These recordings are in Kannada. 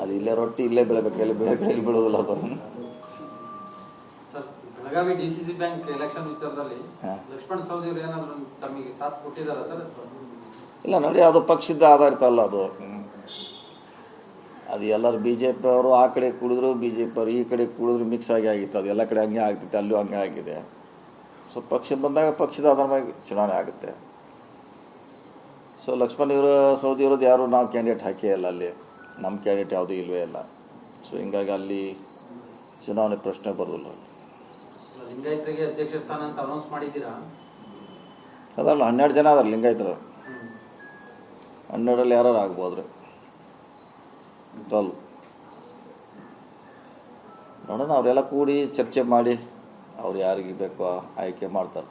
ಅದು ಇಲ್ಲೇ ರೊಟ್ಟಿ ಇಲ್ಲೇ ಬೆಳಿಬೇಕು, ಎಲ್ಲಿ ಬೇರೆ ಕಡೆ ಬೀಳೋದಿಲ್ಲ ಅದು. ಬೆಳಗಾವಿ DCC ಬ್ಯಾಂಕ್ ಎಲೆಕ್ಷನ್ ವಿಚಾರದಲ್ಲಿ ಲಕ್ಷ್ಮಣ ಸವದಿ ಅವರು ಏನಾದರೂ ತಮಗೆ ಸಾಥ್ ಕೊಟ್ಟಿದ್ದಾರಾ ಸರ್? ಇಲ್ಲ ನೋಡಿ, ಅದು ಪಕ್ಷದ ಆಧಾರಿತ ಅಲ್ಲ ಅದು. ಅದು ಎಲ್ಲರೂ BJP ಅವರು ಆ ಕಡೆ ಕುಡಿದ್ರು, BJP ಅವರು ಈ ಕಡೆ ಕುಡಿದ್ರು, ಮಿಕ್ಸ್ ಆಗಿ ಆಗಿತ್ತು. ಅದು ಎಲ್ಲ ಕಡೆ ಹಂಗೆ ಆಗ್ತೈತೆ, ಅಲ್ಲೂ ಹಂಗೆ ಆಗಿದೆ. ಸೊ ಪಕ್ಷ ಬಂದಾಗ ಪಕ್ಷದ ಆಧಾರವಾಗಿ ಚುನಾವಣೆ ಆಗುತ್ತೆ. ಸೊ ಲಕ್ಷ್ಮಣ್ ಸವದಿ ಇರೋದು ಯಾರು ನಾವು ಕ್ಯಾಂಡಿಡೇಟ್ ಹಾಕೇ ಇಲ್ಲ ಅಲ್ಲಿ, ನಮ್ಮ ಕ್ಯಾಂಡಿಡೇಟ್ ಯಾವುದೂ ಇಲ್ಲವೇ ಇಲ್ಲ. ಸೊ ಹಿಂಗಾಗಿ ಅಲ್ಲಿ ಚುನಾವಣೆ ಪ್ರಶ್ನೆ ಬರೋದಿಲ್ಲ. ಲಿಂಗಾಯತರಿಗೆ ಅಧ್ಯಕ್ಷ ಸ್ಥಾನ ಅಂತ ಅನೌನ್ಸ್ ಮಾಡಿದ್ದೀರಾ? ಅದಲ್ಲ, 12 ಜನ ಅದಾರ ಲಿಂಗಾಯತರು. 12ರಲ್ಲಿ ಯಾರು ಆಗ್ಬೋದ್ರಿ. ನೋಡೋಣ, ಅವರೆಲ್ಲ ಕೂಡಿ ಚರ್ಚೆ ಮಾಡಿ ಅವ್ರು ಯಾರಿಗೆ ಬೇಕೋ ಆಯ್ಕೆ ಮಾಡ್ತಾರೆ.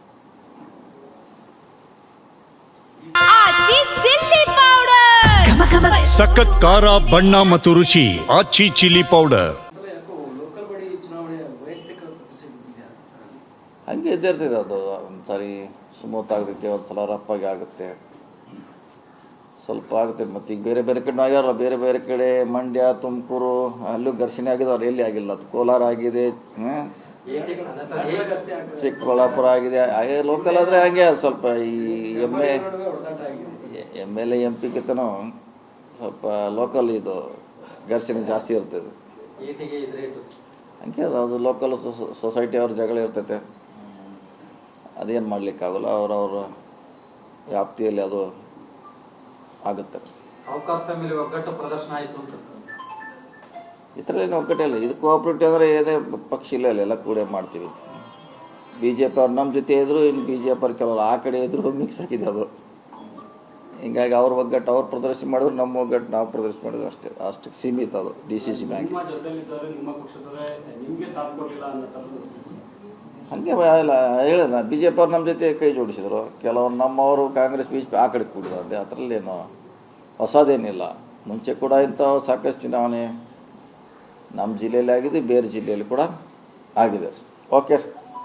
ಸಖತ್ ಖಾರ, ಬಣ್ಣ ಮತ್ತು ರುಚಿ ಆಚಿ ಚಿಲ್ಲಿ ಪೌಡರ್. ಹಂಗೆ ಇದ್ದೇ ಇರ್ತದೆ ಅದು. ಒಂದ್ಸರಿ ಸ್ಮೂತ್ ಆಗ್ತೈತೆ, ಒಂದ್ಸಲ ರಫ್ ಆಗಿ ಆಗುತ್ತೆ, ಸ್ವಲ್ಪ ಆಗುತ್ತೆ. ಮತ್ತು ಈಗ ಬೇರೆ ಬೇರೆ ಕಡೆ ಆಗ್ಯಾರ, ಬೇರೆ ಬೇರೆ ಕಡೆ ಮಂಡ್ಯ, ತುಮಕೂರು ಅಲ್ಲೂ ಘರ್ಷಣೆ ಆಗಿದವ್ರು, ಎಲ್ಲಿ ಆಗಿಲ್ಲ. ಅದು ಕೋಲಾರ ಆಗಿದೆ, ಚಿಕ್ಕಬಳ್ಳಾಪುರ ಆಗಿದೆ. ಹಾಗೆ ಲೋಕಲ್ ಆದರೆ ಹಾಗೆ ಸ್ವಲ್ಪ ಈ MLA MP ಸ್ವಲ್ಪ ಲೋಕಲ್ ಇದು ಘರ್ಷಣೆ ಜಾಸ್ತಿ ಇರ್ತದೆ. ಹಂಗೆ ಅದು ಲೋಕಲ್ ಸೊಸೈಟಿ ಅವ್ರ ಜಗಳ ಇರ್ತೈತೆ, ಅದೇನು ಮಾಡಲಿಕ್ಕಾಗಲ್ಲ. ಅವರವ್ರ ವ್ಯಾಪ್ತಿಯಲ್ಲಿ ಅದು ಆಗುತ್ತೆ. ಈ ಥರ ಏನು ಒಗ್ಗಟ್ಟಿಲ್ಲ. ಇದು ಕೋಆಪ್ರೇಟಿವ್ ಅಂದರೆ ಏನೇ ಪಕ್ಷ ಇಲ್ಲ, ಎಲ್ಲ ಕೂಡ ಮಾಡ್ತೀವಿ. BJP ಅವ್ರು ನಮ್ಮ ಜೊತೆ ಇದ್ದರು, ಇನ್ನು BJP ಅವ್ರು ಕೆಲವರು ಆ ಕಡೆ ಇದ್ದರು, ಮಿಕ್ಸ್ ಆಗಿದೆ ಅದು. ಹಿಂಗಾಗಿ ಅವ್ರ ಒಗ್ಗಟ್ಟು ಅವ್ರು ಪ್ರದರ್ಶನ ಮಾಡಿದ್ರು, ನಮ್ಮ ಒಗ್ಗಟ್ಟು ನಾವು ಪ್ರದರ್ಶನ ಮಾಡಿದ್ರು, ಅಷ್ಟಕ್ಕೆ ಸೀಮಿತ ಅದು DCC ಬ್ಯಾಂಕ್. ಹಾಗೆ ಇಲ್ಲ ಹೇಳಿಲ್ಲ, BJP ಅವ್ರು ನಮ್ಮ ಜೊತೆ ಕೈ ಜೋಡಿಸಿದ್ರು. ಕೆಲವರು ನಮ್ಮವರು ಕಾಂಗ್ರೆಸ್ BJP ಆ ಕಡೆ ಕೂಡಿದ್ರು. ಅದರಲ್ಲೇನು ಹೊಸದೇನಿಲ್ಲ. ಮುಂಚೆ ಕೂಡ ಇಂಥ ಸಾಕಷ್ಟು ಚುನಾವಣೆ ನಮ್ಮ ಜಿಲ್ಲೆಯಲ್ಲಿ ಆಗಿದೆ, ಬೇರೆ ಜಿಲ್ಲೆಯಲ್ಲಿ ಕೂಡ ಆಗಿದೆ. ಓಕೆ.